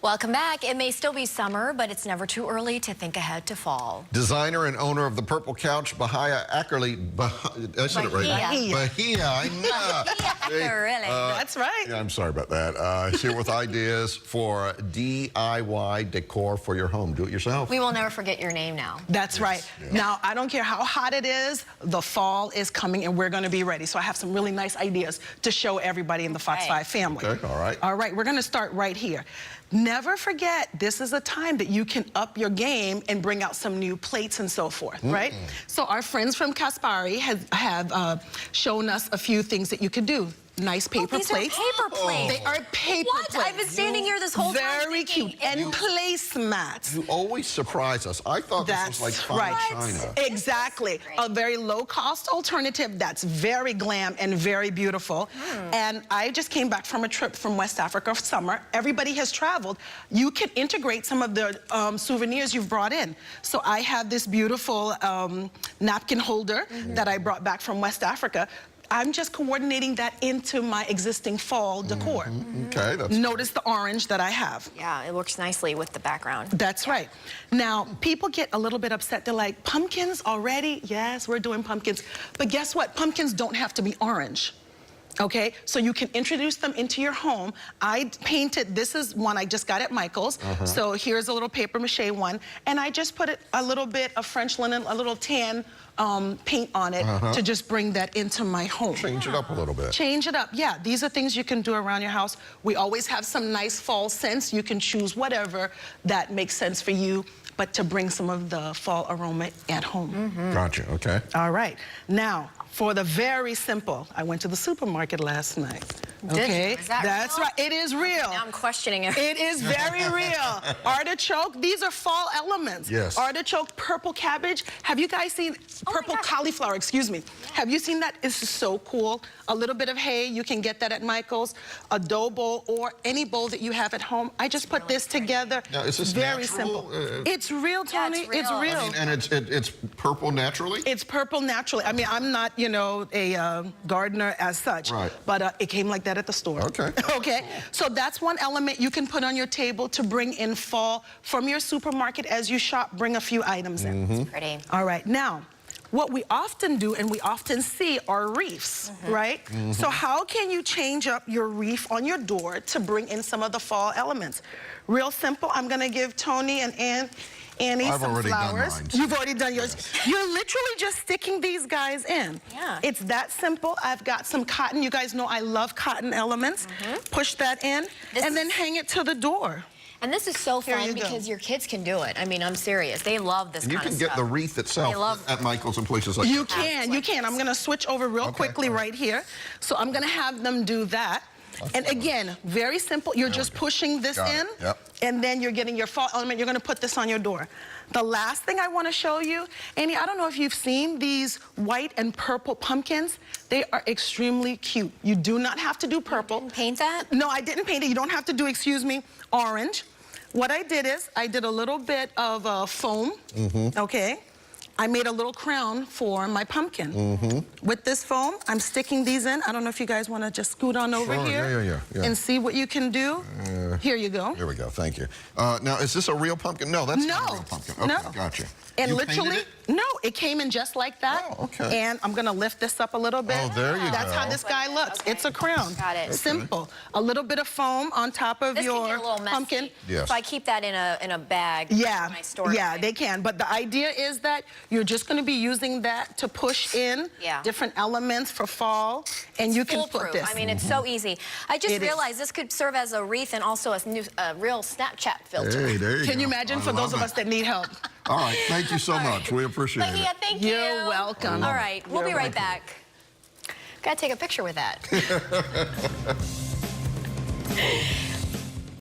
Welcome back. It may still be summer, but it's never too early to think ahead to fall. Designer and owner of the Purple Couch, Bahia Akerele. I said it right. Bahia. I know. Bahia Akerele. That's right. Yeah, I'm sorry about that. Here with ideas for DIY decor for your home. Do it yourself. We will never forget your name now. That's right. Yeah. Now, I don't care how hot it is, the fall is coming and we're going to be ready. So I have some really nice ideas to show everybody in the Fox 5 family. Okay, all right. All right, we're going to start right here. Never forget, this is a time that you can up your game and bring out some new plates and so forth, right? So our friends from Caspari have shown us a few things that you could do. Nice paper plates. These are paper plates. They are paper plates. I've been standing here this whole time Very cute. And placemats. You always surprise us. I thought this was like fine china. Exactly. A very low-cost alternative that's very glam and very beautiful. And I just came back from a trip from West Africa for summer. Everybody has traveled. You can integrate some of the souvenirs you've brought in. So I have this beautiful napkin holder that I brought back from West Africa. I'm just coordinating that into my existing fall decor. Okay, that's Notice the orange that I have. Yeah, it works nicely with the background. That's right. Now, people get a little bit upset. They're like, pumpkins already? Yes, we're doing pumpkins. But guess what? Pumpkins don't have to be orange. Okay, so you can introduce them into your home. I painted, this is one I just got at Michael's. So here's a little paper mache one. And I just put a little bit of French linen, a little tan paint on it to just bring that into my home. change it up a little bit. Change it up, yeah. These are things you can do around your house. We always have some nice fall scents. You can choose whatever that makes sense for you, but to bring some of the fall aroma at home. Gotcha, okay. All right, now, for the very simple, I went to the supermarket last night. Okay, Is that that's real? right. It is real. Now I'm questioning it. It is very real. Artichoke, these are fall elements. Yes. Artichoke, purple cabbage. Have you guys seen purple cauliflower, excuse me. Have you seen that? It's so cool. A little bit of hay, you can get that at Michael's. A dough bowl or any bowl that you have at home. I just put this together. Now, is this very natural? simple. It's real, Tony. it's real. It's real. I mean, and it's purple naturally? It's purple naturally. I mean, I'm not, you know, a gardener as such. Right. But it came like that at the store. Okay. Okay. So that's one element you can put on your table to bring in fall. From your supermarket as you shop, bring a few items in. Pretty. All right. Now, what we often do and we often see are wreaths, right? So how can you change up your wreath on your door to bring in some of the fall elements? Real simple. I'm going to give Tony and Annie I've some already done flowers. mine. You've already done yours. You're literally just sticking these guys in. Yeah. It's that simple. I've got some cotton. You guys know I love cotton elements. Push that in and then hang it to the door. And this is so Here fun you go. because your kids can do it. I mean, I'm serious. They love this And you kind can of get stuff. the wreath itself They love- at Michael's and places like You that. can, you can. I'm going to switch over real quickly right here. So I'm going to have them do that. And again, very simple. You're just pushing this Got it. in, Yep. and then you're getting your fall element. You're going to put this on your door. The last thing I want to show you, Annie, I don't know if you've seen these white and purple pumpkins. They are extremely cute. You do not have to do purple. Paint that? No, I didn't paint it. You don't have to do, excuse me, orange. What I did is I did a little bit of foam, okay? I made a little crown for my pumpkin. With this foam, I'm sticking these in. I don't know if you guys want to just scoot on over Sure, here yeah. and see what you can do. Here you go. Here we go, thank you. Now, is this a real pumpkin? No, that's not a real pumpkin. Okay, no. gotcha. And You literally, painted no, it came in just like that. Oh, okay. And I'm gonna lift this up a little bit. Oh, there you That's go. how this guy looks. Okay. It's a crown. Got it. Okay. Simple. A little bit of foam on top of This can your get a little messy. pumpkin. Yes. So I keep that in a bag. Yeah, In my storage yeah, thing. they can. But the idea is that you're just going to be using that to push in different elements for fall, and you can put Foolproof. this. I mean, it's so easy. I just It is. realized this could serve as a wreath and also a real Snapchat filter. Hey, there you go. Can you imagine I for those love of us it. that need help? All right, thank you so much. We appreciate it. Bahia, thank you. You're welcome. All right, we'll be You're right welcome. back. Gotta take a picture with that.